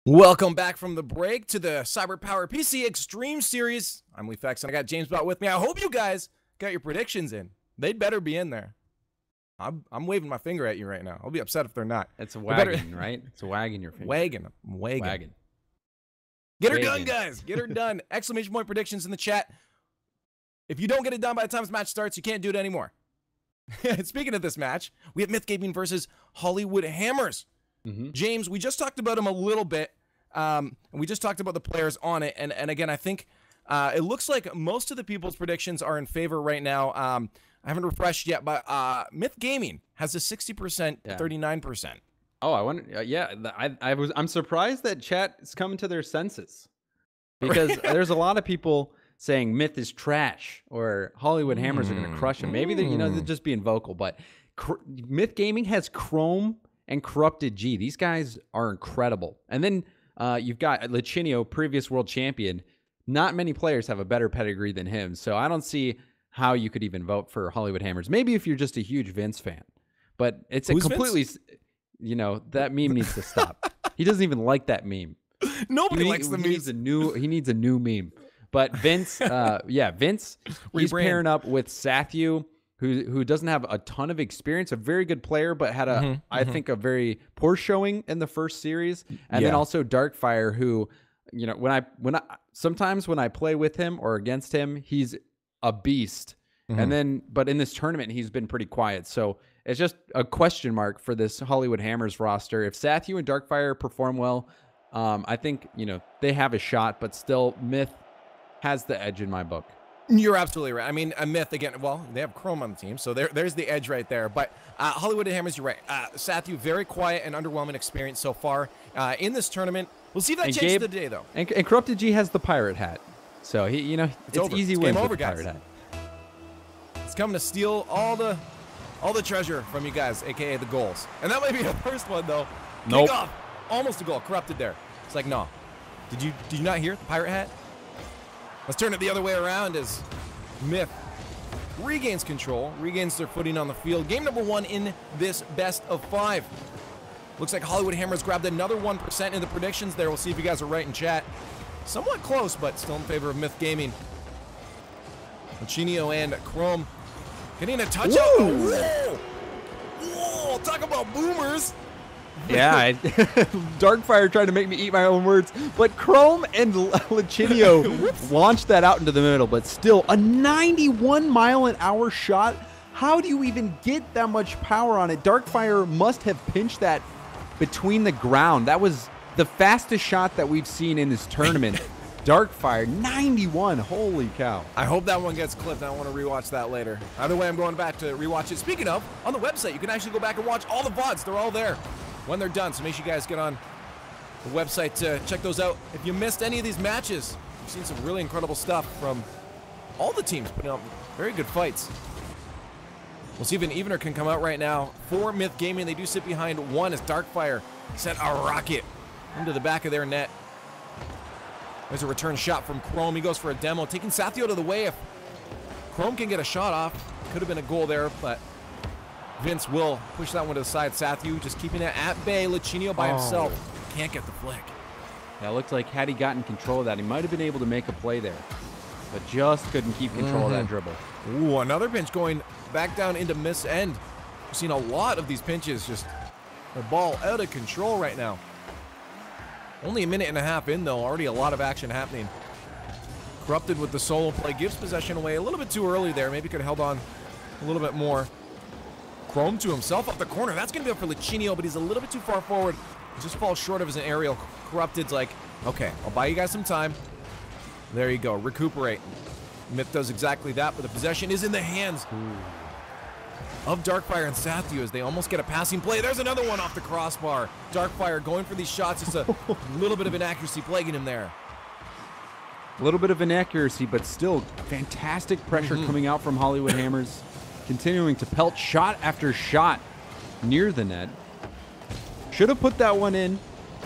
Welcome back from the break to the CyberpowerPC Extreme Series. I'm Leafex, and I got James Bott with me. I hope you guys got your predictions in. They'd better be in there. I'm waving my finger at you right now. I'll be upset if they're not. It's a wagon, right? It's a wagon your finger. Wagon. Get her done, guys. Get her done. Exclamation point predictions in the chat. If you don't get it done by the time this match starts, you can't do it anymore. Speaking of this match, we have Myth Gaming versus Hollywood Hammers. James, we just talked about him a little bit. And we just talked about the players on it. And again, I think it looks like most of the people's predictions are in favor right now. I haven't refreshed yet, but Myth Gaming has a 60%, 39%. Oh, I wonder. Yeah, I'm surprised that chat is coming to their senses, because there's a lot of people saying Myth is trash or Hollywood Hammers are going to crush him. Maybe they're just being vocal, but Myth Gaming has Chrome and Corrupted G. These guys are incredible. And then you've got Lichinio, previous world champion. Not many players have a better pedigree than him, so I don't see how you could even vote for Hollywood Hammers. Maybe if you're just a huge Vince fan, but it's a completely, Vince? That meme needs to stop. He doesn't even like that meme. Nobody likes the meme. He needs a new meme. But Vince, Vince, he's pairing up with Sathu, who doesn't have a ton of experience, a very good player, but had I think a very poor showing in the first series. And then also Darkfire, who, sometimes when I play with him or against him, he's a beast. But in this tournament, he's been pretty quiet. So it's just a question mark for this Hollywood Hammers roster. If Sathu and Darkfire perform well, I think, they have a shot, but still Myth has the edge in my book. You're absolutely right. I mean, a Myth, again, well, they have Chrome on the team, so there's the edge right there. But Hollywood Hammers, you're right. Sathu, very quiet and underwhelming experience so far in this tournament. We'll see if that changes today, though. And Corrupted G has the pirate hat. So, it's easy win with the pirate hat. It's coming to steal all the treasure from you guys, a.k.a. the goals. And that might be the first one, though. Nope. Kick off. Almost a goal. Corrupted there. It's like, no. Did you not hear the pirate hat? Let's turn it the other way around as Myth regains control, regains their footing on the field. Game number 1 in this best of 5. Looks like Hollywood Hammers grabbed another 1% in the predictions there. We'll see if you guys are right in chat. Somewhat close, but still in favor of Myth Gaming. Lichinio and Chrome getting a touch out. Whoa! Whoa! Talk about boomers! Yeah, Darkfire tried to make me eat my own words, but Chrome and Lichinio launched that out into the middle, but still a 91-mile-an-hour shot. How do you even get that much power on it? Darkfire must have pinched that between the ground. That was the fastest shot that we've seen in this tournament. Darkfire, 91. Holy cow. I hope that one gets clipped. I want to rewatch that later. Either way, I'm going back to rewatch it. Speaking of, on the website, you can actually go back and watch all the VODs. They're all there when they're done, so make sure you guys get on the website to check those out. If you missed any of these matches, you've seen some really incredible stuff from all the teams putting up very good fights. We'll see if an evener can come out right now for Myth Gaming. They do sit behind one as Darkfire sent a rocket into the back of their net. There's a return shot from Chrome. He goes for a demo, taking Sathu out of the way. If Chrome can get a shot off, could have been a goal there, but Vince will push that one to the side. Sathu just keeping it at bay. Lichinio by himself can't get the flick. Yeah, it looked like had he gotten control of that, he might have been able to make a play there, but just couldn't keep control of that dribble. Ooh, another pinch going back down into Myth's end. We've seen a lot of these pinches, just the ball out of control right now. Only a minute and a half in, though. Already a lot of action happening. Corrupted with the solo play. Gives possession away a little bit too early there. Maybe could have held on a little bit more. Chrome to himself up the corner. That's going to be up for Lichinio, but he's a little bit too far forward. He just falls short of his aerial. Corrupted's like, okay, I'll buy you guys some time. There you go. Recuperate. Myth does exactly that, but the possession is in the hands of Darkfire and Sathu as they almost get a passing play. There's another one off the crossbar. Darkfire going for these shots. Just a little bit of inaccuracy plaguing him there. A little bit of inaccuracy, but still fantastic pressure coming out from Hollywood Hammers. Continuing to pelt shot after shot near the net. Should have put that one in,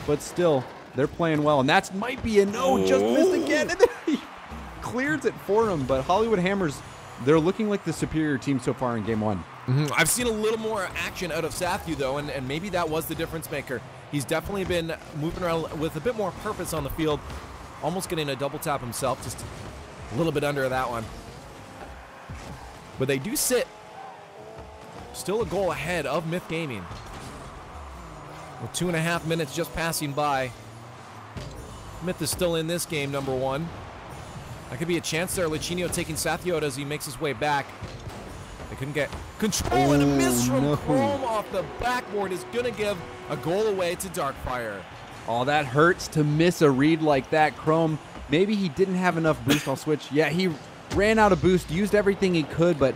but still, they're playing well. And that might be a no, just missed again. And then he clears it for him. But Hollywood Hammers, they're looking like the superior team so far in game 1. I've seen a little more action out of Sathu, though, and maybe that was the difference maker. He's definitely been moving around with a bit more purpose on the field, almost getting a double tap himself, just a little bit under that one. But they do sit still a goal ahead of Myth Gaming. With 2.5 minutes just passing by. Myth is still in this game, number one. That could be a chance there. Lichinio taking Sathio out as he makes his way back. They couldn't get control, and a miss from Chrome off the backboard is going to give a goal away to Darkfire. Oh, that hurts to miss a read like that. Chrome, maybe he didn't have enough boost. I'll switch. Yeah, he ran out of boost, used everything he could, but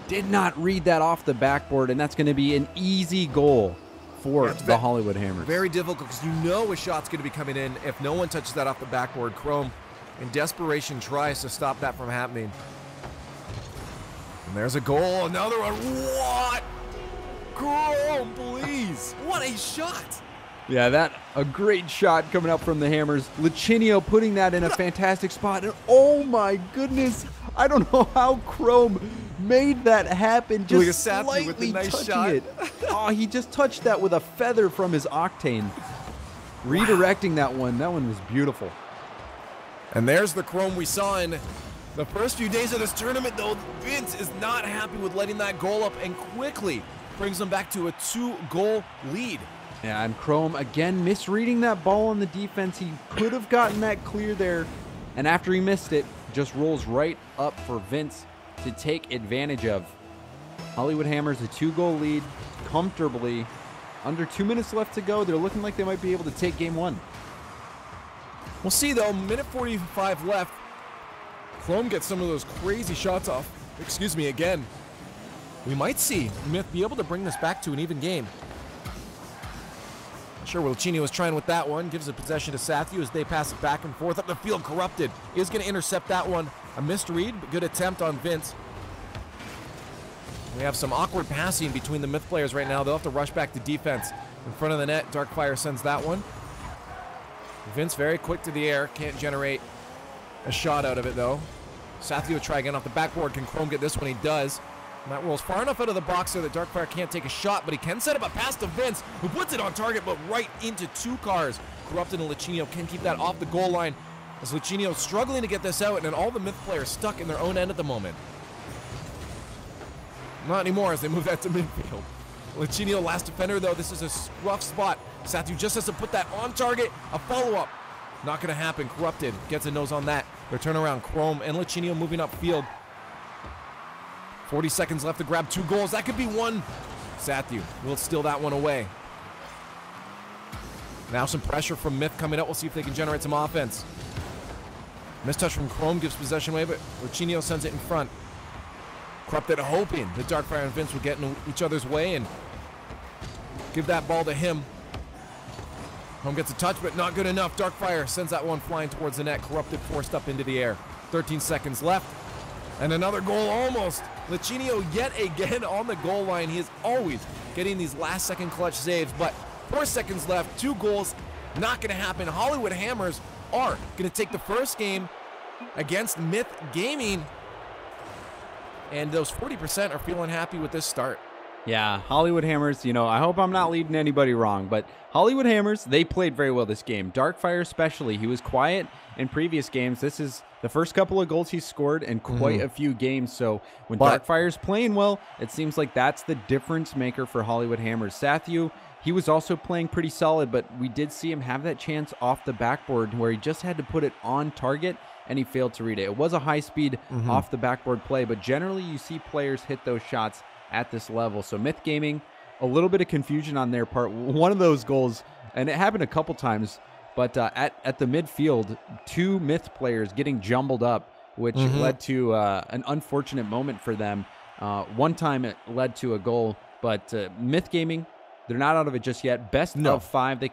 did not read that off the backboard, and that's going to be an easy goal for the Hollywood Hammers. Very difficult because you know a shot's going to be coming in if no one touches that off the backboard. Chrome, in desperation, tries to stop that from happening. And there's a goal, another one. What? Chrome, please. What a shot. Yeah, that a great shot coming up from the Hammers. Lichinio putting that in a fantastic spot. And oh my goodness, I don't know how Chrome made that happen. Just slightly touching it. Oh, he just touched that with a feather from his Octane. Redirecting that one was beautiful. And there's the Chrome we saw in the first few days of this tournament, though. Vince is not happy with letting that goal up and quickly brings them back to a 2-goal lead. Yeah, and Chrome, again, misreading that ball on the defense. He could have gotten that clear there. And after he missed it, just rolls right up for Vince to take advantage of. Hollywood Hammers, a 2-goal lead comfortably. Under 2 minutes left to go. They're looking like they might be able to take game one. We'll see, though. Minute 45 left. Chrome gets some of those crazy shots off. Excuse me, again. We might see Myth be able to bring this back to an even game. Sure, Wilchini was trying with that one. Gives the possession to Sathio as they pass it back and forth up the field. Corrupted is going to intercept that one. A missed read, but good attempt on Vince. We have some awkward passing between the Myth players right now. They'll have to rush back to defense. In front of the net, Darkfire sends that one. Vince very quick to the air. Can't generate a shot out of it, though. Sathio try again off the backboard. Can Chrome get this one? He does. And that rolls far enough out of the box there that Darkfire can't take a shot, but he can set up a pass to Vince, who puts it on target, but right into 2 cars. Corrupted and Lichinio can keep that off the goal line, as Lichinio struggling to get this out, and then all the Myth players stuck in their own end at the moment. Not anymore as they move that to midfield. Lichinio, last defender, though. This is a rough spot. Sathio just has to put that on target. A follow-up. Not going to happen. Corrupted gets a nose on that. Their turnaround. Chrome and Lichinio moving upfield. 40 seconds left to grab 2 goals. That could be one. Sathio will steal that one away. Now some pressure from Myth coming up. We'll see if they can generate some offense. Mistouch from Chrome gives possession away, but Lichinio sends it in front. Corrupted hoping that Darkfire and Vince would get in each other's way and give that ball to him. Chrome gets a touch, but not good enough. Darkfire sends that one flying towards the net. Corrupted forced up into the air. 13 seconds left. And another goal almost. Lichinio yet again on the goal line. He is always getting these last-second clutch saves, but 4 seconds left, 2 goals, not going to happen. Hollywood Hammers are going to take the first game against Myth Gaming, and those 40% are feeling happy with this start. Yeah, Hollywood Hammers, you know, I hope I'm not leading anybody wrong, but Hollywood Hammers, they played very well this game. Darkfire especially, he was quiet in previous games. This is the first couple of goals he scored in quite a few games, so when Darkfire's playing well, it seems like that's the difference maker for Hollywood Hammers. Sathio, he was also playing pretty solid, but we did see him have that chance off the backboard where he just had to put it on target, and he failed to read it. It was a high-speed off the backboard play, but generally you see players hit those shots at this level. So Myth Gaming, a little bit of confusion on their part. One of those goals, and it happened a couple times, but at the midfield, 2 Myth players getting jumbled up, which led to an unfortunate moment for them. One time it led to a goal, but Myth Gaming, they're not out of it just yet. Best of 5. They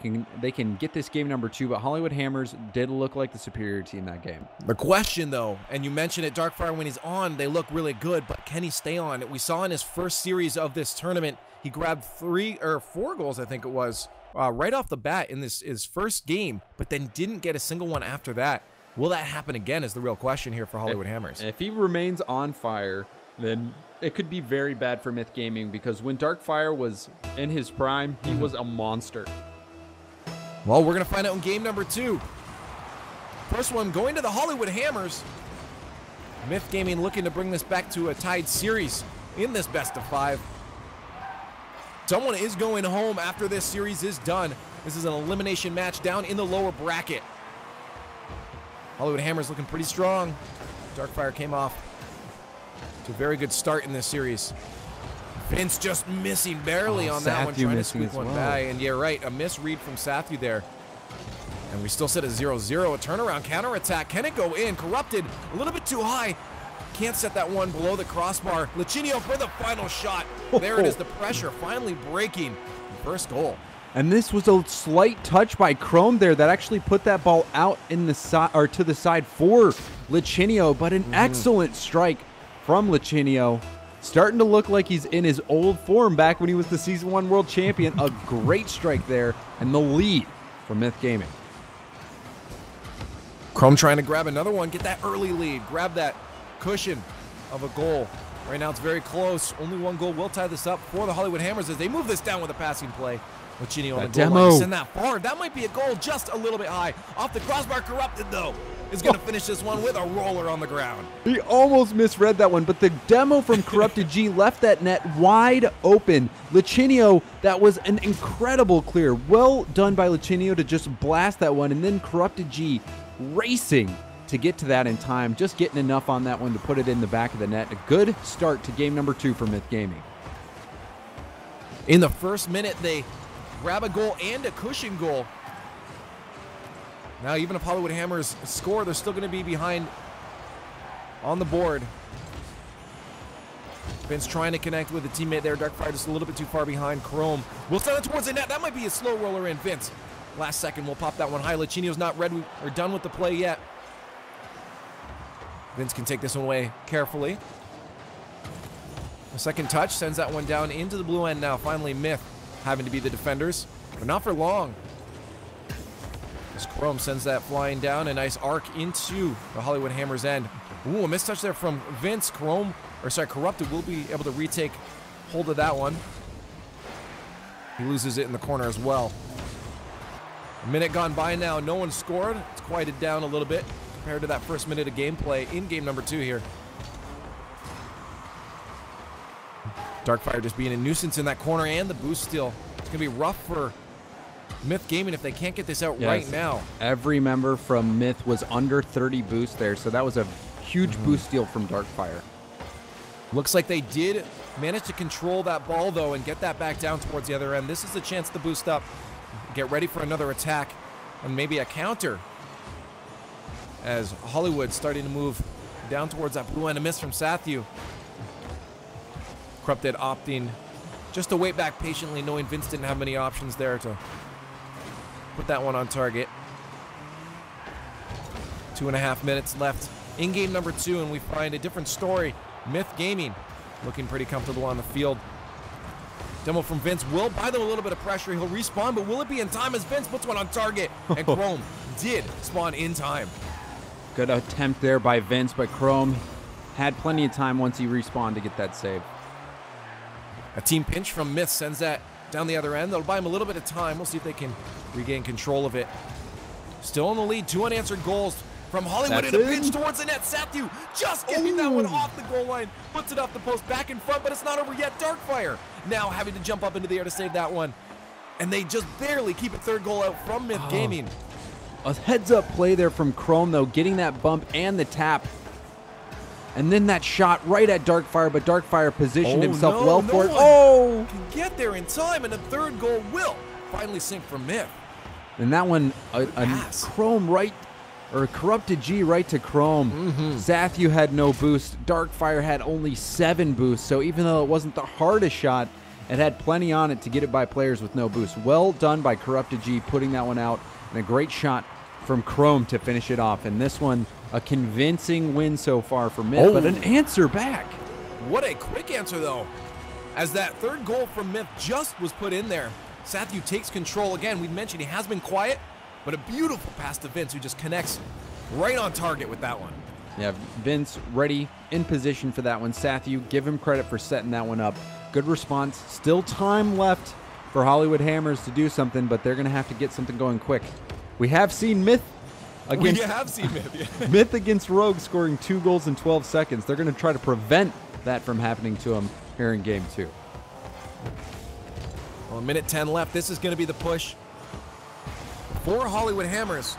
can get this game number 2, but Hollywood Hammers did look like the superior team that game. The question, though, and you mentioned it, Darkfire, when he's on, they look really good, but can he stay on? We saw in his first series of this tournament, he grabbed 3 or 4 goals, I think it was, right off the bat in his first game, but then didn't get a single one after that. Will that happen again is the real question here for Hollywood Hammers. If he remains on fire, then it could be very bad for Myth Gaming, because when Darkfire was in his prime, he was a monster. Well, we're going to find out in game number 2. First one going to the Hollywood Hammers. Myth Gaming looking to bring this back to a tied series in this best of 5. Someone is going home after this series is done. This is an elimination match down in the lower bracket. Hollywood Hammers looking pretty strong. Darkfire came off to a very good start in this series. Vince just missing barely on that one, trying to squeak one by. And yeah, right, a misread from Sathu there. And we still sit at 0-0. A turnaround counterattack. Can it go in? Corrupted a little bit too high. Can't set that one below the crossbar. Lachinio for the final shot. There it is, the pressure finally breaking. First goal. And this was a slight touch by Chrome there that actually put that ball out in the side or to the side for Lachinio, but an excellent strike from Lachinio. Starting to look like he's in his old form back when he was the Season 1 World Champion. A great strike there, and the lead for Myth Gaming. Chrome trying to grab another one, get that early lead, grab that cushion of a goal. Right now it's very close. Only one goal will tie this up for the Hollywood Hammers as they move this down with a passing play. Lachinio on the goal line to send that forward. That might be a goal, just a little bit high. Off the crossbar, Corrupted though is going to finish this one with a roller on the ground. He almost misread that one, but the demo from Corrupted G left that net wide open. Lachinio, that was an incredible clear. Well done by Lachinio to just blast that one, and then Corrupted G racing to get to that in time, just getting enough on that one to put it in the back of the net. A good start to game number 2 for Myth Gaming. In the first minute, they grab a goal and a cushion goal. Now, even if Hollywood Hammers score, they're still going to be behind on the board. Vince trying to connect with a teammate there. Darkfire just a little bit too far behind. Chrome will send it towards the net. That might be a slow roller in. Vince, last second, will pop that one high. Lachinio's not ready or done with the play yet. Vince can take this one away carefully. A second touch sends that one down into the blue end now. Finally, Myth having to be the defenders, but not for long. As Chrome sends that flying down, a nice arc into the Hollywood Hammers end. Ooh, a mistouch there from Vince. Corrupted will be able to retake hold of that one. He loses it in the corner as well. A minute gone by now, no one scored. It's quieted down a little bit compared to that first minute of gameplay in game number 2 here. Darkfire just being a nuisance in that corner and the boost steal. It's going to be rough for Myth Gaming if they can't get this out right now. Every member from Myth was under 30 boost there, so that was a huge boost steal from Darkfire. Looks like they did manage to control that ball, though, and get that back down towards the other end. This is the chance to boost up, get ready for another attack, and maybe a counter. As Hollywood starting to move down towards that blue end. A miss from Sathu. Corrupted opting just to wait back patiently, knowing Vince didn't have many options there to put that one on target. 2.5 minutes left in game number 2, and we find a different story. Myth Gaming looking pretty comfortable on the field. Demo from Vince will buy them a little bit of pressure. He'll respawn, but will it be in time as Vince puts one on target? And Chrome did spawn in time. Good attempt there by Vince, but Chrome had plenty of time once he respawned to get that save. A team pinch from Myth sends that down the other end. That'll buy him a little bit of time. We'll see if they can regain control of it. Still in the lead, 2 unanswered goals from Hollywood in a pinch towards the net. Sathu just getting that one off the goal line. Puts it off the post, back in front, but it's not over yet. Darkfire now having to jump up into the air to save that one. And they just barely keep a third goal out from Myth Gaming. A heads-up play there from Chrome, though, getting that bump and the tap. And then that shot right at Darkfire, but Darkfire positioned himself well for it. Oh! Can get there in time, and a third goal will finally sink from Myth. And that one, a Chrome right, or Corrupted G right to Chrome. Sathu had no boost. Darkfire had only 7 boosts, so even though it wasn't the hardest shot, it had plenty on it to get it by players with no boost. Well done by Corrupted G putting that one out, and a great shot from Chrome to finish it off. And this one, a convincing win so far for Myth, but an answer back. What a quick answer, though. As that third goal from Myth just was put in there, Sathu takes control again. We've mentioned he has been quiet, but a beautiful pass to Vince, who just connects right on target with that one. Yeah, Vince ready, in position for that one. Sathu, give him credit for setting that one up. Good response. Still time left for Hollywood Hammers to do something, but they're going to have to get something going quick. We have seen Myth against, Myth against Rogue scoring 2 goals in 12 seconds. They're going to try to prevent that from happening to him here in Game 2. Well, a minute 10 left. This is going to be the push for Hollywood Hammers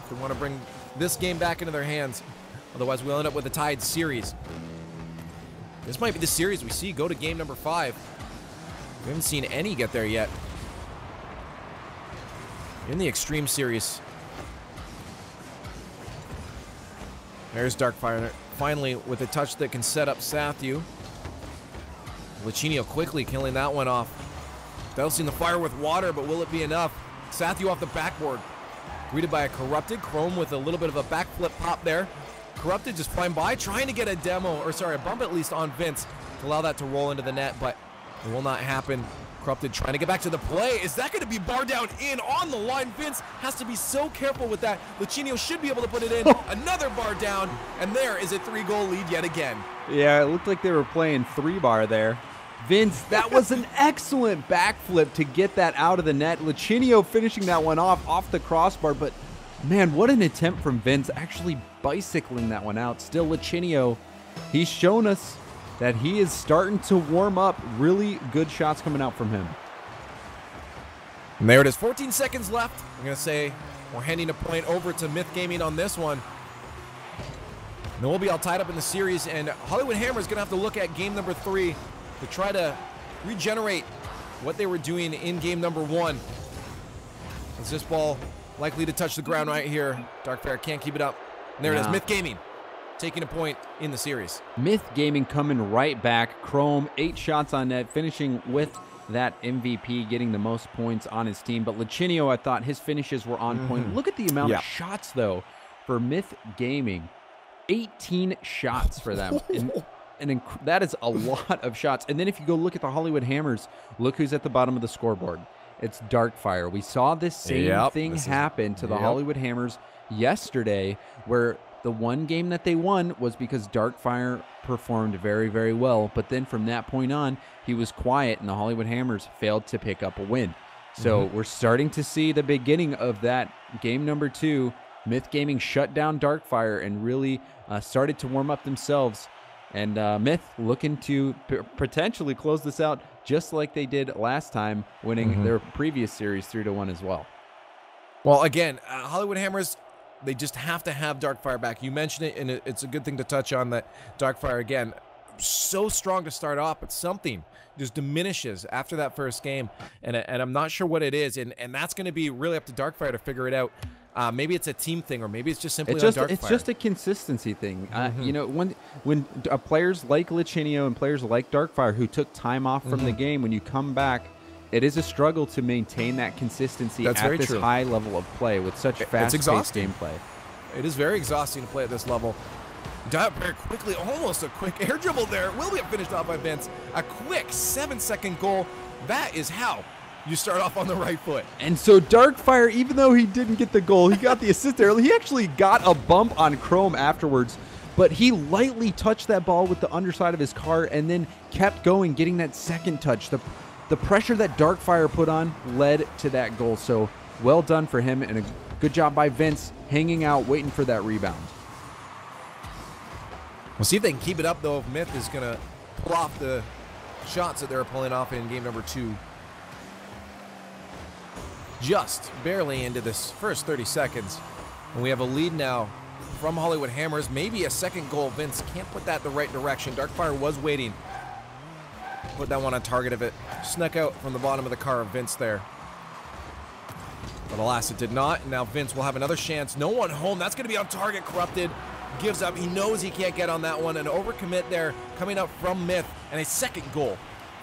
if they want to bring this game back into their hands. Otherwise, we'll end up with a tied series. This might be the series we see go to game number 5. We haven't seen any get there yet in the Extreme Series. There's Darkfire finally with a touch that can set up Sathu. Lichinio quickly killing that one off. Dousing the fire with water, but will it be enough? Sathu off the backboard. Greeted by a Corrupted. Chrome with a little bit of a backflip pop there. Corrupted just flying by, trying to get a bump at least on Vince to allow that to roll into the net, but it will not happen. Corrupted trying to get back to the play. Is that going to be bar down in on the line? Vince has to be so careful with that. Lichinio should be able to put it in. Another bar down, and there is a 3-goal lead yet again. Yeah, it looked like they were playing 3-bar there. Vince, that was an excellent backflip to get that out of the net. Lichinio finishing that one off the crossbar, but man, what an attempt from Vince, actually bicycling that one out. Still, Lichinio, he's shown us that he is starting to warm up. Really good shots coming out from him. And there it is, 14 seconds left. I'm going to say we're handing a point over to Myth Gaming on this one. And then we'll be all tied up in the series, and Hollywood Hammer is going to have to look at game number 3 to try to regenerate what they were doing in game number 1. Is this ball likely to touch the ground right here? Darkfire can't keep it up. And there it is, Myth Gaming taking a point in the series. Myth Gaming coming right back. Chrome, 8 shots on net, finishing with that MVP, getting the most points on his team. But Lichinio, I thought his finishes were on point. Look at the amount of shots, though, for Myth Gaming. 18 shots for them. And that is a lot of shots. And then if you go look at the Hollywood Hammers, look who's at the bottom of the scoreboard. It's Darkfire. We saw this same thing happen to the Hollywood Hammers yesterday, where the one game that they won was because Darkfire performed very, very well. But then from that point on, he was quiet, and the Hollywood Hammers failed to pick up a win. So we're starting to see the beginning of that game number 2. Myth Gaming shut down Darkfire and really started to warm up themselves. And Myth looking to potentially close this out just like they did last time, winning their previous series 3-1 as well. Well, again, Hollywood Hammers, they just have to have Darkfire back. You mentioned it, and it's a good thing to touch on that Darkfire, again, so strong to start off, but something just diminishes after that first game, and I'm not sure what it is, and that's going to be really up to Darkfire to figure it out. Maybe it's a team thing, or maybe it's just simply on Darkfire. It's just a consistency thing. You know, when players like Lichinio and players like Darkfire who took time off from the game, when you come back, it is a struggle to maintain that consistency at this high level of play with such fast-paced gameplay. It is very exhausting to play at this level. Very quickly, almost a quick air dribble there. Will be finished off by Vince. A quick 7-second goal. That is how you start off on the right foot. And so Darkfire, even though he didn't get the goal, he got the assist there. He actually got a bump on Chrome afterwards, but he lightly touched that ball with the underside of his car and then kept going, getting that second touch. The pressure that Darkfire put on led to that goal. So well done for him, and a good job by Vince hanging out, waiting for that rebound. We'll see if they can keep it up, though, if Myth is going to pull off the shots that they're pulling off in game number 2. Just barely into this first 30 seconds. And we have a lead now from Hollywood Hammers. Maybe a second goal. Vince can't put that the right direction. Darkfire was waiting. Put that one on target of it. Snuck out from the bottom of the car of Vince there. But alas, it did not. And now Vince will have another chance. No one home. That's going to be on target. Corrupted. Gives up. He knows he can't get on that one. An overcommit there coming up from Myth. And a second goal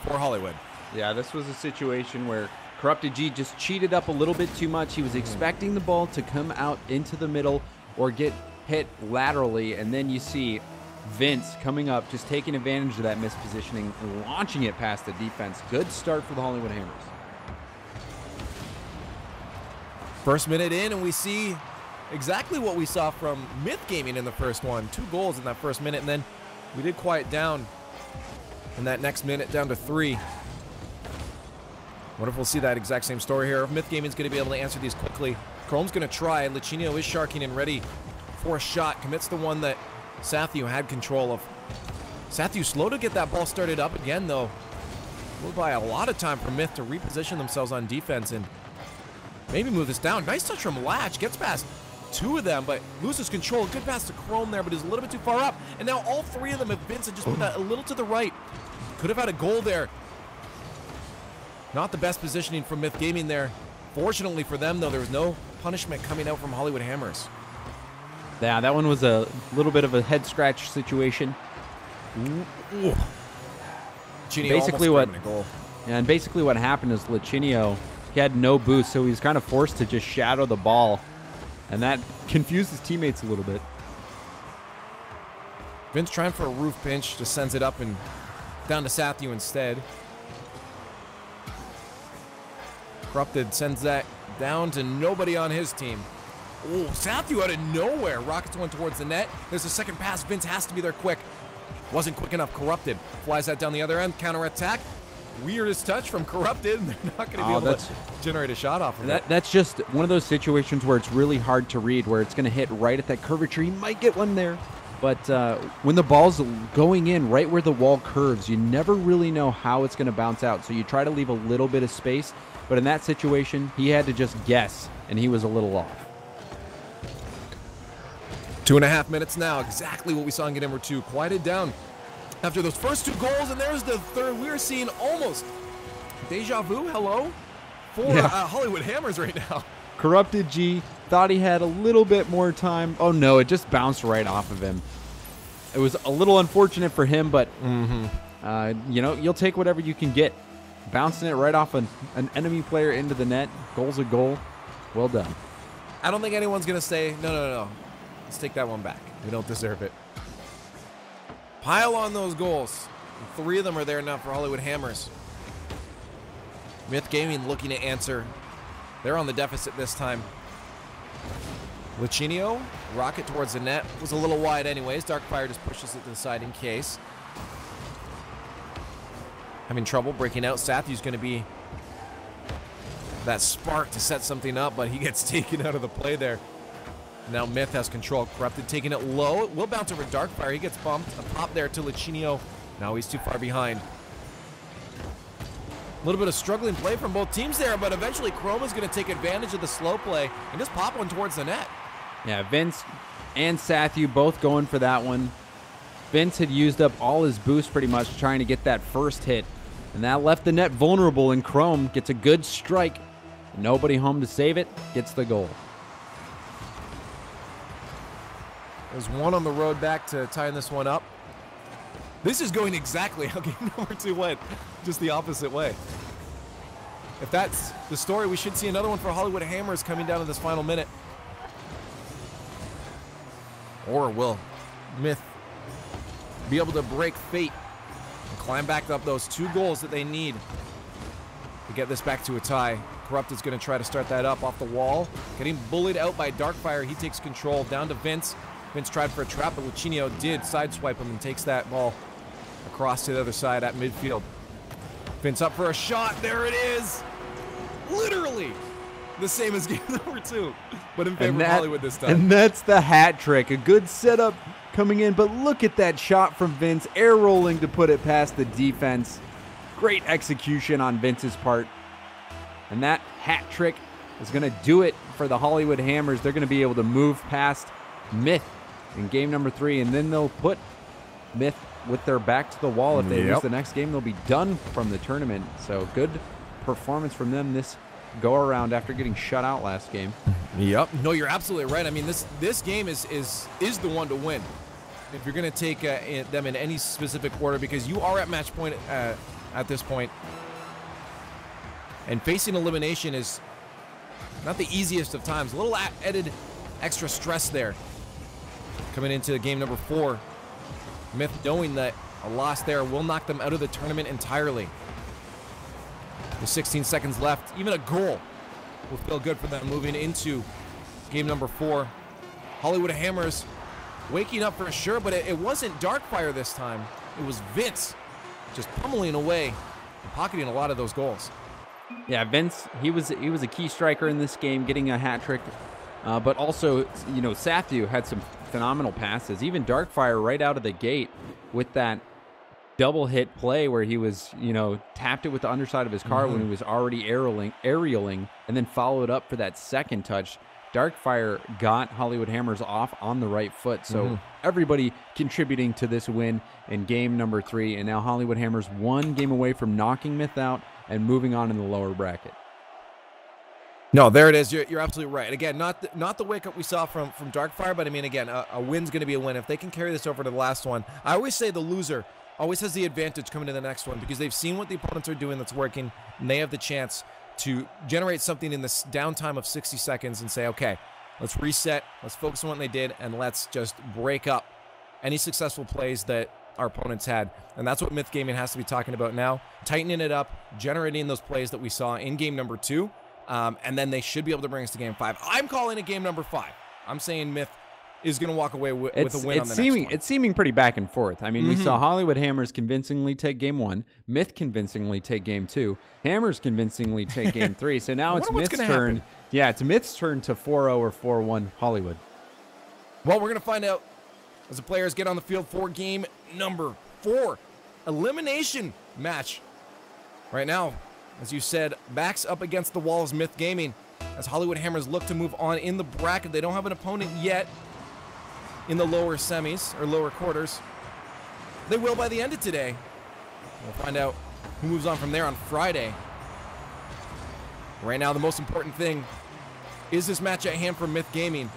for Hollywood. Yeah, this was a situation where Corrupted G just cheated up a little bit too much. He was expecting the ball to come out into the middle or get hit laterally, and then you see Vince coming up, just taking advantage of that mispositioning and launching it past the defense. Good start for the Hollywood Hammers. First minute in, and we see exactly what we saw from Myth Gaming in the first one. 2 goals in that first minute, and then we did quiet down in that next minute, down to 3. What if we'll see that exact same story here? If Myth Gaming's going to be able to answer these quickly. Chrome's going to try. Lichinio is sharking and ready for a shot. Commits the one that Sathu had control of. Sathu slow to get that ball started up again, though. Will buy a lot of time for Myth to reposition themselves on defense and maybe move this down. Nice touch from Latch. Gets past two of them, but loses control. Good pass to Chrome there, but is a little bit too far up. And now all three of them have Vincent just put that a little to the right. Could have had a goal there. Not the best positioning from Myth Gaming there. Fortunately for them, though, there was no punishment coming out from Hollywood Hammers. Yeah, that one was a little bit of a head scratch situation. Basically what happened is Lichinio, he had no boost, so he was kind of forced to just shadow the ball, and that confused his teammates a little bit. Vince trying for a roof pinch, just sends it up and down to Sathu instead. Corrupted sends that down to nobody on his team. Oh, Sathu out of nowhere. Rockets one towards the net. There's a second pass. Vince has to be there quick. Wasn't quick enough. Corrupted flies that down the other end. Counter attack. Weirdest touch from Corrupted. They're not going to be able to generate a shot off of that. That's just one of those situations where it's really hard to read, where it's going to hit right at that curvature. He might get one there. But when the ball's going in right where the wall curves, you never really know how it's going to bounce out. So you try to leave a little bit of space. But in that situation, he had to just guess, and he was a little off. 2.5 minutes now. Exactly what we saw in game number 2. Quieted down after those first 2 goals, and there's the third. We're seeing almost deja vu, hello, for Hollywood Hammers right now. Corrupted G thought he had a little bit more time. Oh, no, it just bounced right off of him. It was a little unfortunate for him, but, you know, you'll take whatever you can get. Bouncing it right off an enemy player into the net. Goal's a goal. Well done. I don't think anyone's going to say, no. Let's take that one back. We don't deserve it. Pile on those goals. 3 of them are there now for Hollywood Hammers. Myth Gaming looking to answer. They're on the deficit this time. Lichinio, rocket towards the net. Was a little wide anyways. Darkfire just pushes it to the side in case. Having trouble breaking out. Sathu's going to be that spark to set something up, but he gets taken out of the play there. Now Myth has control. Corrupted taking it low. It will bounce over Darkfire. He gets bumped. A pop there to Lichinio. Now he's too far behind. A little bit of struggling play from both teams there, but eventually Chrome is going to take advantage of the slow play and just pop one towards the net. Yeah, Vince and Sathu both going for that one. Vince had used up all his boost pretty much trying to get that first hit, and that left the net vulnerable, and Chrome gets a good strike. Nobody home to save it, gets the goal. There's one on the road back to tying this one up. This is going exactly how game number 2 went, just the opposite way. If that's the story, we should see another one for Hollywood Hammers coming down to this final minute. Or will Myth be able to break fate and climb back up those 2 goals that they need to get this back to a tie? Corrupted's going to try to start that up off the wall. Getting bullied out by Darkfire. He takes control down to Vince. Vince tried for a trap, but Lichinio did sideswipe him and takes that ball across to the other side at midfield. Vince up for a shot. There it is. Literally the same as game number 2, but in favor of Hollywood this time. And that's the hat trick. A good setup coming in, but look at that shot from Vince. Air rolling to put it past the defense. Great execution on Vince's part. And that hat trick is going to do it for the Hollywood Hammers. They're going to be able to move past Myth in game number 3, and then they'll put Myth with their back to the wall. If they lose the next game, they'll be done from the tournament. So good performance from them this go around after getting shut out last game. Yep. No, you're absolutely right. I mean, this game is the one to win if you're going to take them in any specific order, because you are at match point at this point. And facing elimination is not the easiest of times. A little added extra stress there coming into game number 4. Myth knowing that a loss there will knock them out of the tournament entirely. With 16 seconds left, even a goal will feel good for them moving into game number 4. Hollywood Hammers waking up for sure, but it wasn't Darkfire this time. It was Vince just pummeling away and pocketing a lot of those goals. Yeah, Vince, he was a key striker in this game, getting a hat trick. But also, you know, Sathu had some phenomenal passes. Even Darkfire right out of the gate with that double hit play where he was, you know, tapped it with the underside of his car when he was already aerialing, and then followed up for that second touch. Darkfire got Hollywood Hammers off on the right foot. So everybody contributing to this win in game number 3. And now Hollywood Hammers 1 game away from knocking Myth out and moving on in the lower bracket. No, there it is. You're absolutely right. Again, not the wake up we saw from Darkfire, but I mean, again, a win's going to be a win if they can carry this over to the last one. I always say the loser always has the advantage coming to the next one because they've seen what the opponents are doing that's working, and they have the chance to generate something in this downtime of 60 seconds and say, okay, let's reset, let's focus on what they did, and let's just break up any successful plays that our opponents had. And that's what Myth Gaming has to be talking about now, tightening it up, generating those plays that we saw in game number 2, and then they should be able to bring us to game 5. I'm calling it game number 5. I'm saying Myth is going to walk away with a win on the next one. It's seeming pretty back and forth. I mean, we saw Hollywood Hammers convincingly take game 1, Myth convincingly take game 2, Hammers convincingly take game 3. So now it's Myth's turn. Yeah, it's Myth's turn to 4-0 or 4-1 Hollywood. Well, we're going to find out as the players get on the field for game number 4. Elimination match. Right now, as you said, backs up against the walls, Myth Gaming, as Hollywood Hammers look to move on in the bracket. They don't have an opponent yet in the lower semis or lower quarters. They will by the end of today. We'll find out who moves on from there on Friday. Right now, the most important thing is this match at hand for Myth Gaming.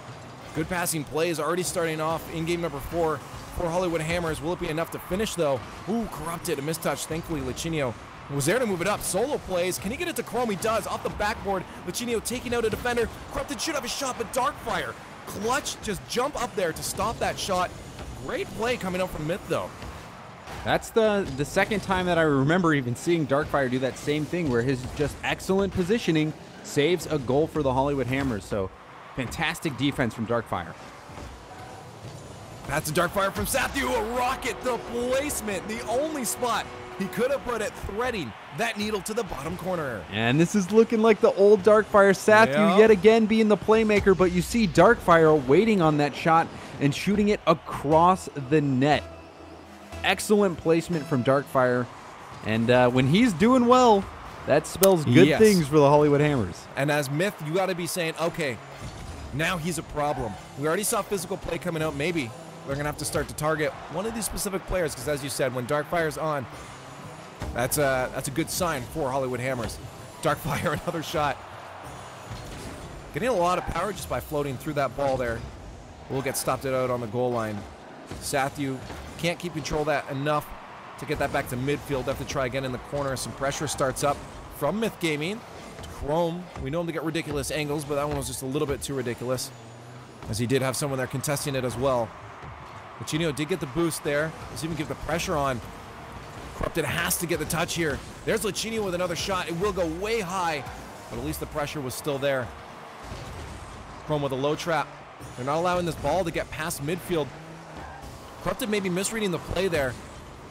Good passing plays already starting off in game number 4 for Hollywood Hammers. Will it be enough to finish, though? Ooh, Corrupted, a mistouch. Thankfully, Lichinio was there to move it up. Solo plays. Can he get it to Chrome? He does. Off the backboard, Lichinio taking out a defender. Corrupted should have a shot, but Darkfire clutch, just jump up there to stop that shot. Great play coming up from Myth, though. That's the second time that I remember even seeing Darkfire do that same thing, where his just excellent positioning saves a goal for the Hollywood Hammers. So fantastic defense from Darkfire. That's a Darkfire from Sathu. A rocket, the placement, the only spot he could have put it, threading that needle to the bottom corner. And this is looking like the old Darkfire. Sathu yet again being the playmaker, but you see Darkfire waiting on that shot and shooting it across the net. Excellent placement from Darkfire. And when he's doing well, that spells good things for the Hollywood Hammers. And as Myth, you got to be saying, okay, now he's a problem. We already saw physical play coming out. Maybe they're going to have to start to target one of these specific players, because as you said, when Darkfire's on, that's a good sign for Hollywood Hammers. Darkfire, another shot. Getting a lot of power just by floating through that ball there. We'll get stopped it out on the goal line. Sathu can't keep control of that enough to get that back to midfield. Have to try again in the corner. Some pressure starts up from Myth Gaming. Chrome, we know him to get ridiculous angles, but that one was just a little bit too ridiculous, as he did have someone there contesting it as well. Lichinio did get the boost there. Let's even give the pressure on. Corrupted has to get the touch here. There's Lichinio with another shot. It will go way high, but at least the pressure was still there. Chrome with a low trap. They're not allowing this ball to get past midfield. Corrupted maybe misreading the play there.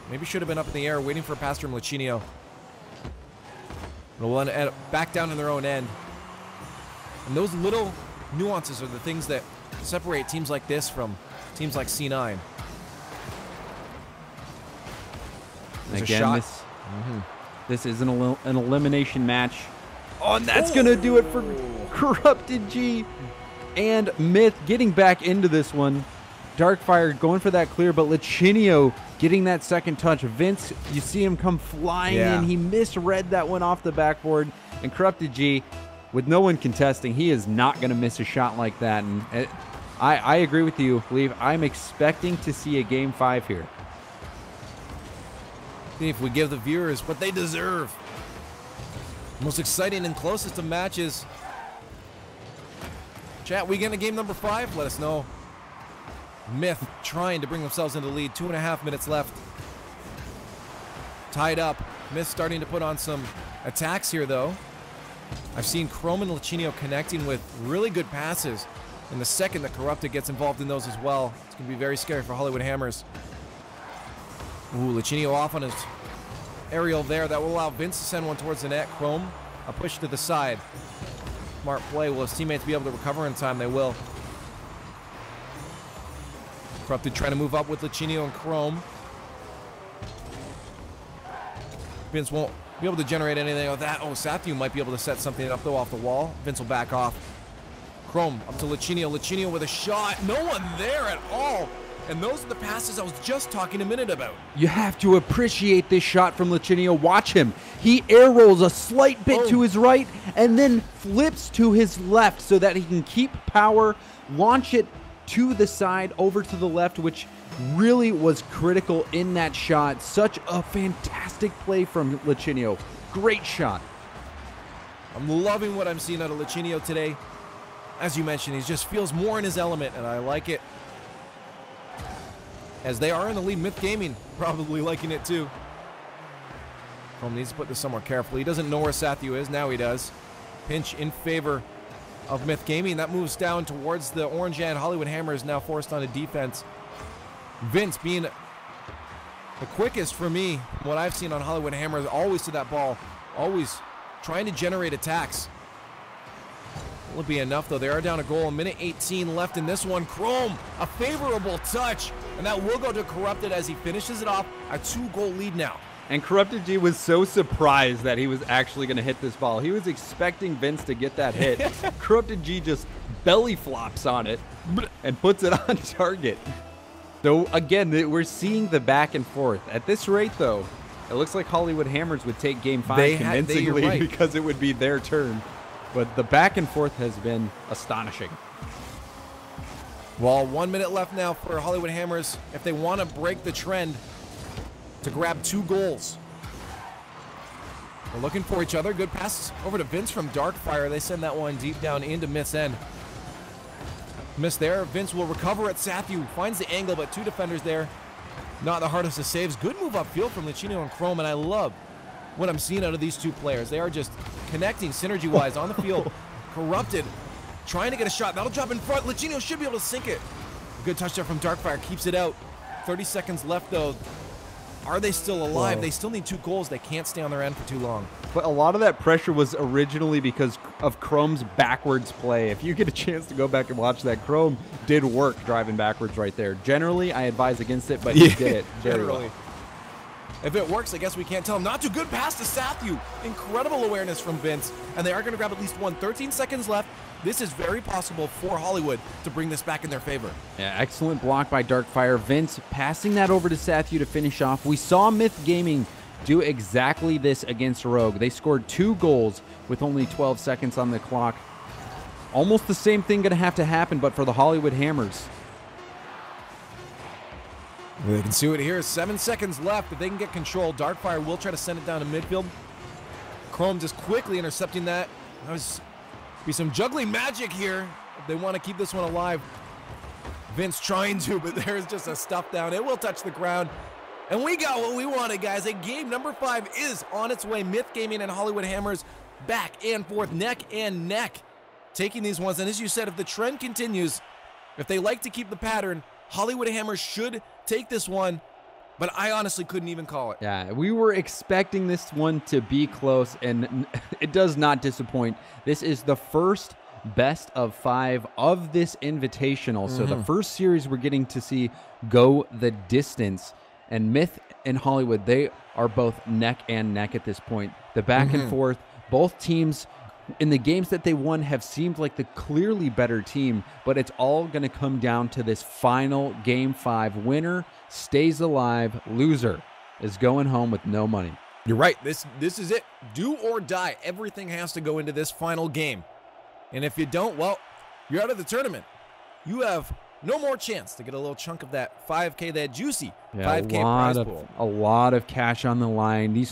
Maybe should have been up in the air waiting for a pass from Lichinio. They'll end up back down in their own end. And those little nuances are the things that separate teams like this from teams like C9. There's again, this is an elimination match. Oh, and that's going to do it for Corrupted G. And Myth getting back into this one. Darkfire going for that clear, but Lichinio getting that second touch. Vince, you see him come flying in. He misread that one off the backboard. And Corrupted G, with no one contesting, he is not going to miss a shot like that. And I agree with you, Leave. I'm expecting to see a Game 5 here. If we give the viewers what they deserve. Most exciting and closest of matches. Chat, we get a game number 5? Let us know. Myth trying to bring themselves into the lead. 2.5 minutes left. Tied up. Myth starting to put on some attacks here, though. I've seen Chrome and Lichinio connecting with really good passes. And the second that Corrupted gets involved in those as well, it's going to be very scary for Hollywood Hammers. Ooh, Lichinio off on his aerial there. That will allow Vince to send one towards the net. Chrome A push to the side. Smart play. Will his teammates be able to recover in time? They will. Corrupted trying to move up with Lichinio and Chrome. Vince won't be able to generate anything with that. Oh, Sathu might be able to set something up, though, off the wall. Vince will back off. Chrome up to Lichinio. Lichinio with a shot. No one there at all. And those are the passes I was just talking a minute about. You have to appreciate this shot from Lichinio. Watch him. He air rolls a slight bit to his right and then flips to his left so that he can keep power, launch it to the side, over to the left, which really was critical in that shot. Such a fantastic play from Lichinio. Great shot. I'm loving what I'm seeing out of Lichinio today. As you mentioned, he just feels more in his element, and I like it. As they are in the lead, Myth Gaming probably liking it too. Chrome needs to put this somewhere carefully. He doesn't know where Sathu is. Now he does. Pinch in favor of Myth Gaming. That moves down towards the orange and Hollywood Hammer is now forced onto defense. Vince being the quickest for me, what I've seen on Hollywood Hammer, is always to that ball. Always trying to generate attacks. Will be enough, though. They are down a goal. A minute 18 left in this one. Chrome, a favorable touch. And that will go to Corrupted as he finishes it off. A 2-goal lead now. And Corrupted G was so surprised that he was actually going to hit this ball. He was expecting Vince to get that hit. Corrupted G just belly flops on it and puts it on target. So, again, we're seeing the back and forth. At this rate, though, it looks like Hollywood Hammers would take Game 5 convincingly because it would be their turn. But the back and forth has been astonishing. Well, 1 minute left now for Hollywood Hammers if they want to break the trend to grab 2 goals. They're looking for each other. Good pass over to Vince from Darkfire. They send that one deep down into Myth's end. Miss there. Vince will recover at Sathu. Finds the angle, but 2 defenders there. Not the hardest of saves. Good move upfield from Lichinio and Chrome, and I love what I'm seeing out of these 2 players. They are just connecting synergy-wise on the field. Corrupted, trying to get a shot. That'll drop in front. Lichinio should be able to sink it. Good touch there from Darkfire. Keeps it out. 30 seconds left, though. Are they still alive? Whoa. They still need 2 goals. They can't stay on their end for too long. But a lot of that pressure was originally because of Chrome's backwards play. If you get a chance to go back and watch that, Chrome did work driving backwards right there. Generally, I advise against it, but he did it very well. If it works, I guess we can't tell him. Not too good pass to Sathu. Incredible awareness from Vince. And they are going to grab at least 1. 13 seconds left. This is very possible for Hollywood to bring this back in their favor. Yeah, excellent block by Darkfire. Vince passing that over to Sathu to finish off. We saw Myth Gaming do exactly this against Rogue. They scored 2 goals with only 12 seconds on the clock. Almost the same thing going to have to happen, but for the Hollywood Hammers. They can see it here. 7 seconds left. If they can get control, Darkfire will try to send it down to midfield. Chrome just quickly intercepting that. That was be some juggling magic here if they want to keep this one alive. Vince trying to, but there's just a stuff down. It will touch the ground. And we got what we wanted, guys. And game number 5 is on its way. Myth Gaming and Hollywood Hammers back and forth, neck and neck, taking these ones. And as you said, if the trend continues, if they like to keep the pattern, Hollywood Hammers should take this one, but I honestly couldn't even call it. Yeah, we were expecting this one to be close, and it does not disappoint. This is the first best of 5 of this Invitational, so the first series we're getting to see go the distance. And Myth and Hollywood, they are both neck and neck at this point. The back and forth, both teams in the games that they won have seemed like the clearly better team, but it's all going to come down to this final Game 5. Winner stays alive. Loser is going home with no money. You're right. This is it. Do or die. Everything has to go into this final game. And if you don't, well, you're out of the tournament. You have no more chance to get a little chunk of that 5K, that juicy 5K prize pool. A lot of cash on the line.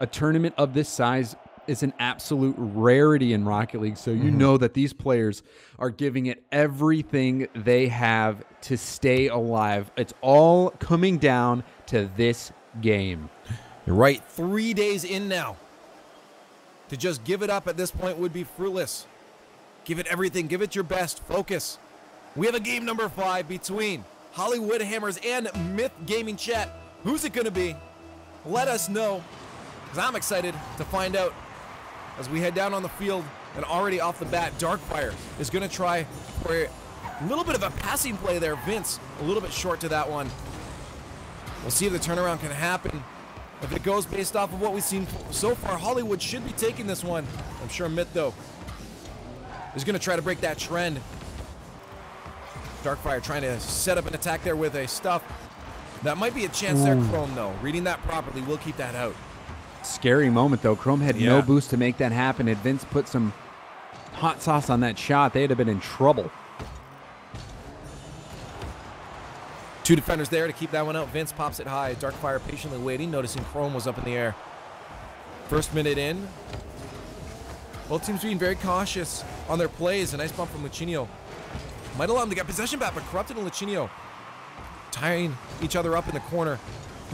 A tournament of this size is an absolute rarity in Rocket League, so you know that these players are giving it everything they have to stay alive. It's all coming down to this game. You're right. 3 days in now. To just give it up at this point would be fruitless. Give it everything. Give it your best. Focus. We have a game number 5 between Hollywood Hammers and Myth Gaming. Chat. Who's it going to be? Let us know, because I'm excited to find out as we head down on the field, and already off the bat, Darkfire is going to try for a little bit of a passing play there. Vince, a little bit short to that one. We'll see if the turnaround can happen. If it goes based off of what we've seen so far, Hollywood should be taking this one. I'm sure Myth, though, is going to try to break that trend. Darkfire trying to set up an attack there with a stuff. That might be a chance there, Chrome, though. Reading that properly, we'll keep that out. Scary moment, though. Chrome had no boost to make that happen. Had Vince put some hot sauce on that shot, they'd have been in trouble. 2 defenders there to keep that one out. Vince pops it high. Darkfire patiently waiting, noticing Chrome was up in the air. First minute in. Both teams being very cautious on their plays. A nice bump from Lucinio. Might allow him to get possession back, but Corrupted and Lucinio tying each other up in the corner.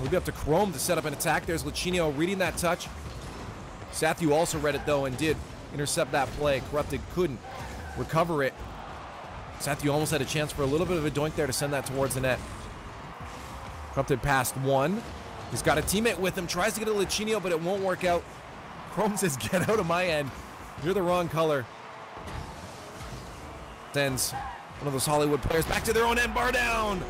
We'll be up to Chrome to set up an attack. There's Lucinio reading that touch. Sathu also read it, though, and did intercept that play. Corrupted couldn't recover it. Sathu almost had a chance for a little bit of a doink there to send that towards the net. Corrupted passed one. He's got a teammate with him. Tries to get a Lucinio, but it won't work out. Chrome says, get out of my end. You're the wrong color. Sends one of those Hollywood players back to their own end. Bar down.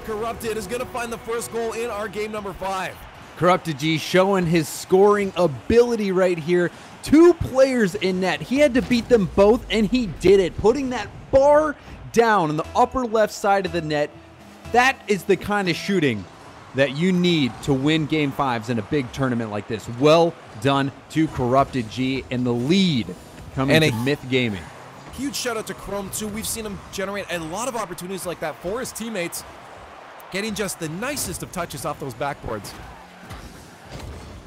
Corrupted is going to find the first goal in our game number 5. Corrupted G showing his scoring ability right here. 2 players in net. He had to beat them both, and he did it. Putting that bar down on the upper left side of the net. That is the kind of shooting that you need to win Game 5s in a big tournament like this. Well done to Corrupted G, and the lead coming to Myth Gaming. Huge shout out to Chrome, too. We've seen him generate a lot of opportunities like that for his teammates, getting just the nicest of touches off those backboards.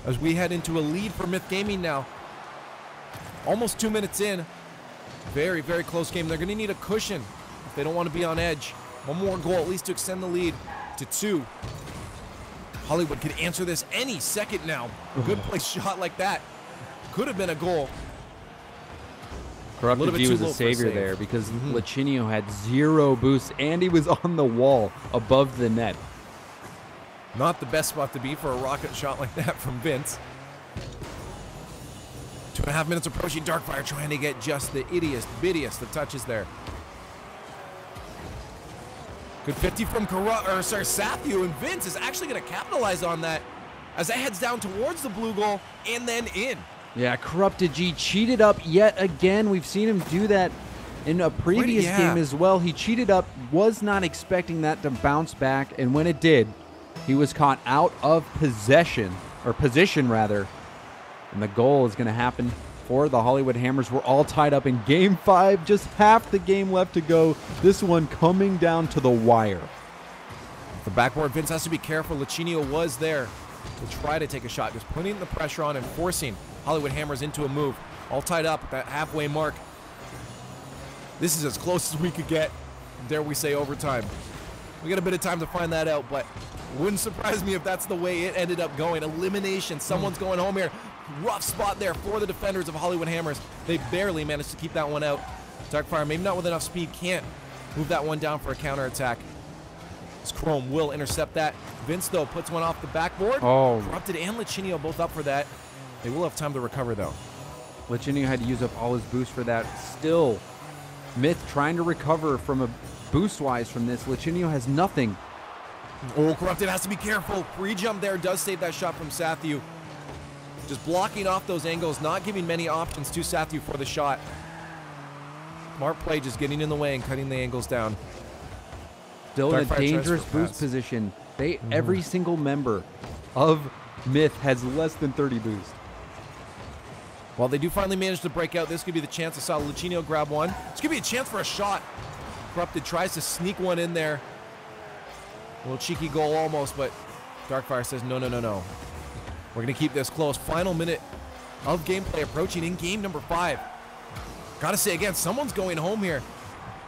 As we head into a lead for Myth Gaming now. Almost 2 minutes in. Very, very close game. They're going to need a cushion if they don't want to be on edge. One more goal at least to extend the lead to 2. Hollywood could answer this any second now. Good play shot like that. Could have been a goal. Corrupted G was a savior there because Lucinio had 0 boost and he was on the wall above the net. Not the best spot to be for a rocket shot like that from Vince. 2.5 minutes approaching. Darkfire trying to get just the bittiest of touches there. Good 50 from Sathu, and Vince is actually going to capitalize on that as that heads down towards the blue goal and then in. Yeah, Corrupted G cheated up yet again. We've seen him do that in a previous game as well. He cheated up, was not expecting that to bounce back, and when it did, he was caught out of position, and the goal is going to happen for the Hollywood Hammers. We're all tied up in Game 5, just half the game left to go. This one coming down to the wire. The backboard, Vince has to be careful. Lucinio was there to try to take a shot, just putting the pressure on and forcing Hollywood Hammers into a move. All tied up at that halfway mark. This is as close as we could get. Dare we say overtime. We got a bit of time to find that out, but wouldn't surprise me if that's the way it ended up going. Elimination. Someone's going home here. Rough spot there for the defenders of Hollywood Hammers. They barely managed to keep that one out. Darkfire, maybe not with enough speed, can't move that one down for a counterattack. As Chrome will intercept that. Vince, though, puts one off the backboard. Corrupted and Lucinio both up for that. They will have time to recover, though. Lucinio had to use up all his boost for that. Still, Myth trying to recover from a boost-wise from this. Lucinio has nothing. Oh, Corrupted has to be careful. Free jump there does save that shot from Sathu. Just blocking off those angles, not giving many options to Sathu for the shot. Smart play, just getting in the way and cutting the angles down. Still in a dangerous boost position. Every single member of Myth has less than 30 boost. Well, they do finally manage to break out. This could be the chance. I saw Lucinio grab one. This could be a chance for a shot. Corrupted tries to sneak one in there. A little cheeky goal almost, but Darkfire says no, no, no, no. We're going to keep this close. Final minute of gameplay approaching in game number 5. Got to say again, someone's going home here.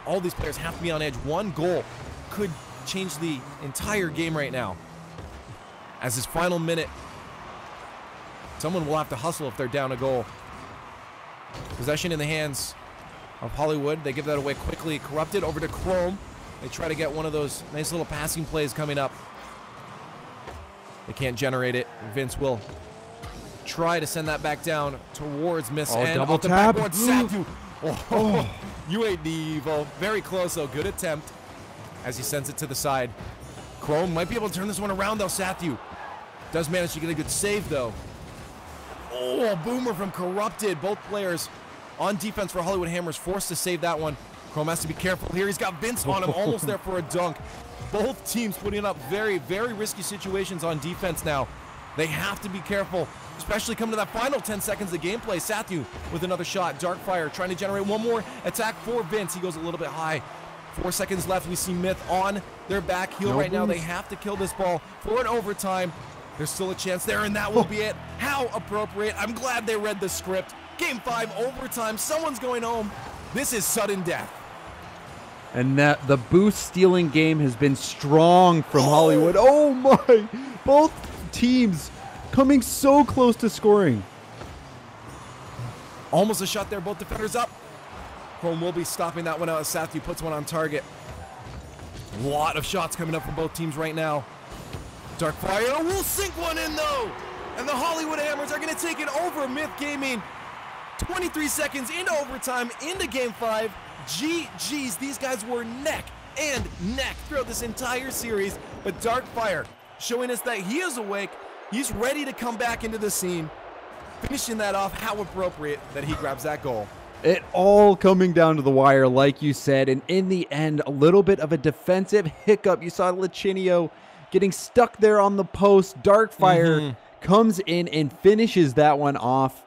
All these players have to be on edge. One goal could change the entire game right now. As this final minute, someone will have to hustle if they're down a goal. Possession in the hands of Hollywood. They give that away quickly. Corrupted over to Chrome. They try to get one of those nice little passing plays coming up. They can't generate it. Vince will try to send that back down towards Miss End. Double Off the tap. backboard, Sathu. Oh, you ain't the Evo. Very close, though. Good attempt as he sends it to the side. Chrome might be able to turn this one around, though. Sathu does manage to get a good save, though. Oh, a boomer from Corrupted. Both players on defense for Hollywood Hammers forced to save that one. Chrome has to be careful here. He's got Vince on him, almost there for a dunk. Both teams putting up very, very risky situations on defense now. They have to be careful, especially coming to that final 10 seconds of gameplay. Sathu with another shot. Darkfire trying to generate one more attack for Vince. He goes a little bit high. 4 seconds left. We see Myth on their back heel right now. They have to kill this ball for an overtime. There's still a chance there, and that will be it. How appropriate. I'm glad they read the script. Game 5, overtime. Someone's going home. This is sudden death. And that the boost stealing game has been strong from Hollywood. Oh my! Both teams coming so close to scoring. Almost a shot there. Both defenders up. Chrome will be stopping that one out as Sathu puts one on target. A lot of shots coming up from both teams right now. Darkfire will sink one in though. And the Hollywood Hammers are going to take it over Myth Gaming. 23 seconds into overtime, into game 5. GG's, these guys were neck and neck throughout this entire series. But Darkfire showing us that he is awake. He's ready to come back into the scene. Finishing that off, how appropriate that he grabs that goal. It all coming down to the wire, like you said. And in the end, a little bit of a defensive hiccup. You saw Lichinio getting stuck there on the post. Darkfire comes in and finishes that one off.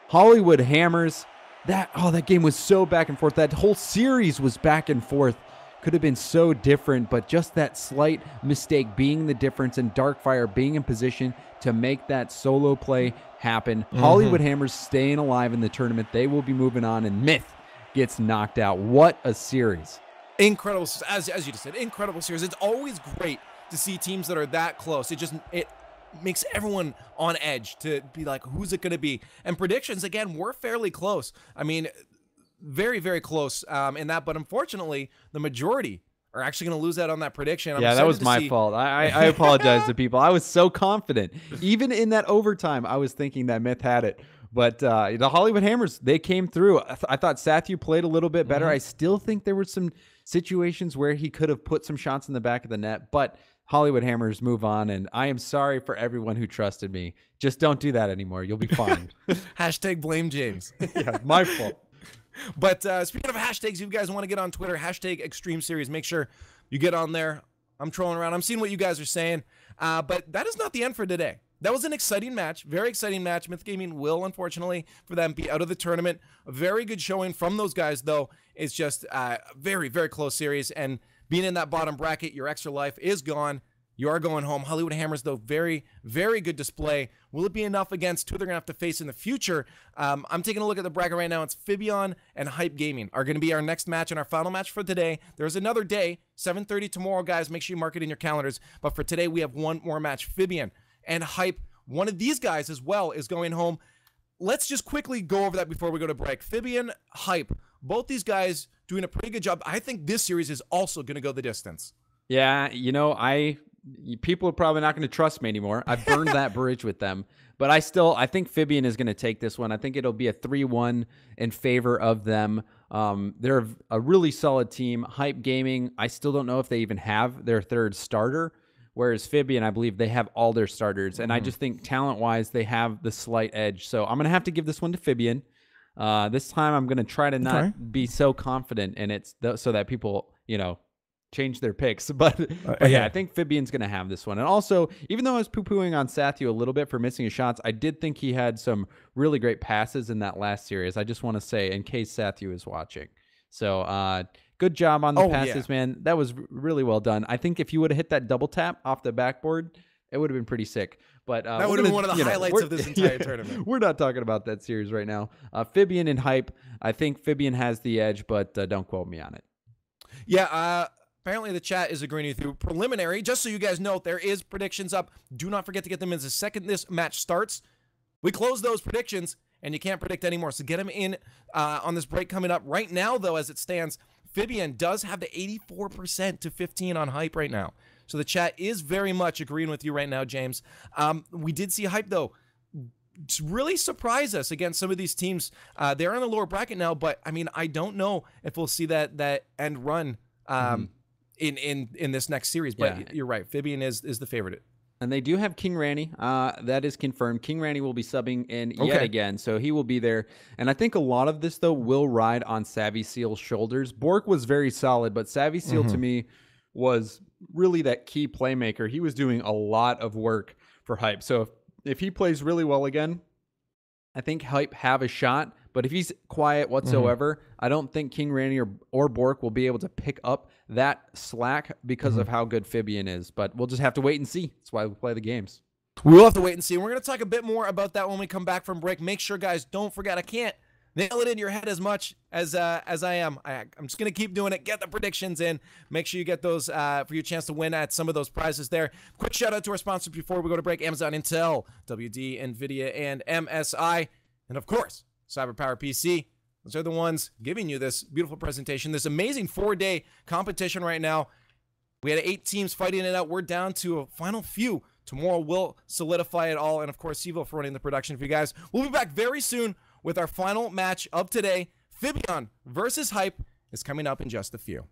Hollywood Hammers. That game was so back and forth. That whole series was back and forth. Could have been so different, but just that slight mistake being the difference and Darkfire being in position to make that solo play happen. Hollywood Hammers staying alive in the tournament. They will be moving on, and Myth gets knocked out. What a series. Incredible, as you just said, incredible series. It's always great to see teams that are that close. It makes everyone on edge to be like, who's it going to be? And predictions, again, we're fairly close. I mean, very, very close in that. But unfortunately, the majority are actually going to lose out on that prediction. Yeah, that was my fault. I apologize to people. I was so confident. Even in that overtime, I was thinking that Myth had it. But the Hollywood Hammers, they came through. I thought Sathu played a little bit better. I still think there were some situations where he could have put some shots in the back of the net. But Hollywood Hammers move on, and I am sorry for everyone who trusted me. Just don't do that anymore. You'll be fine. Hashtag blame James. Yeah, my fault. But speaking of hashtags, if you guys want to get on Twitter, hashtag Extreme Series, make sure you get on there. I'm trolling around. I'm seeing what you guys are saying. But that is not the end for today. That was an exciting match, very exciting match. Myth Gaming will, unfortunately, for them, be out of the tournament. A very good showing from those guys, though. It's just a very, very close series. And being in that bottom bracket, your extra life is gone. You are going home. Hollywood Hammers, though, very, very good display. Will it be enough against who they're going to have to face in the future? I'm taking a look at the bracket right now. It's Fibion and Hype Gaming are going to be our next match and our final match for today. There's another day, 7:30 tomorrow, guys. Make sure you mark it in your calendars. But for today, we have one more match. Fibion and Hype. One of these guys as well is going home. Let's just quickly go over that before we go to break. Fibion, Hype, both these guys doing a pretty good job. I think this series is also going to go the distance. Yeah, you know, people are probably not going to trust me anymore. I've burned that bridge with them. But I think Fibion is going to take this one. I think it'll be a 3-1 in favor of them. They're a really solid team. Hype Gaming, I still don't know if they even have their third starter. Whereas Fibion, I believe they have all their starters. And I just think talent-wise, they have the slight edge. So I'm going to have to give this one to Fibion. This time I'm going to try to not be so confident in it so that people, change their picks. But yeah, I think Fibion's going to have this one. And also, even though I was poo-pooing on Sathu a little bit for missing his shots, I did think he had some really great passes in that last series. I just want to say, in case Sathu is watching. So good job on the passes, man. That was really well done. I think if you would have hit that double tap off the backboard, it would have been pretty sick. But that would have been one of the highlights of this entire tournament. We're not talking about that series right now. Fibion and Hype, I think Fibion has the edge, but don't quote me on it. Yeah, apparently the chat is agreeing with you. Preliminary, just so you guys know, there is predictions up. Do not forget to get them in the second this match starts. We close those predictions, and you can't predict anymore. So get them in on this break coming up. Right now, though, as it stands, Fibion does have the 84% to 15 on Hype right now. So the chat is very much agreeing with you right now, James. We did see Hype, though, really surprise us against some of these teams. They're in the lower bracket now, but I mean, I don't know if we'll see that end run in this next series. But you're right, Fibian is the favorite. And they do have King Ranny. That is confirmed. King Ranny will be subbing in yet again, so he will be there. And I think a lot of this, though, will ride on Savvy Seal's shoulders. Bork was very solid, but Savvy Seal to me was really that key playmaker. He was doing a lot of work for Hype. So if he plays really well again, I think Hype have a shot. But if he's quiet whatsoever, I don't think King Ranny or Bork will be able to pick up that slack because of how good Fibian is. But we'll just have to wait and see. That's why we play the games. We'll have to wait and see. We're going to talk a bit more about that when we come back from break. Make sure, guys, don't forget, I can't nail it in your head as much as I am. I'm just going to keep doing it. Get the predictions in. Make sure you get those for your chance to win at some of those prizes there. Quick shout out to our sponsors before we go to break. Amazon, Intel, WD, NVIDIA, and MSI. And, of course, CyberpowerPC. Those are the ones giving you this beautiful presentation, this amazing 4-day competition right now. We had 8 teams fighting it out. We're down to a final few. Tomorrow we'll solidify it all. And, of course, Sivo for running the production for you guys. We'll be back very soon with our final match of today. Fibian versus Hype is coming up in just a few.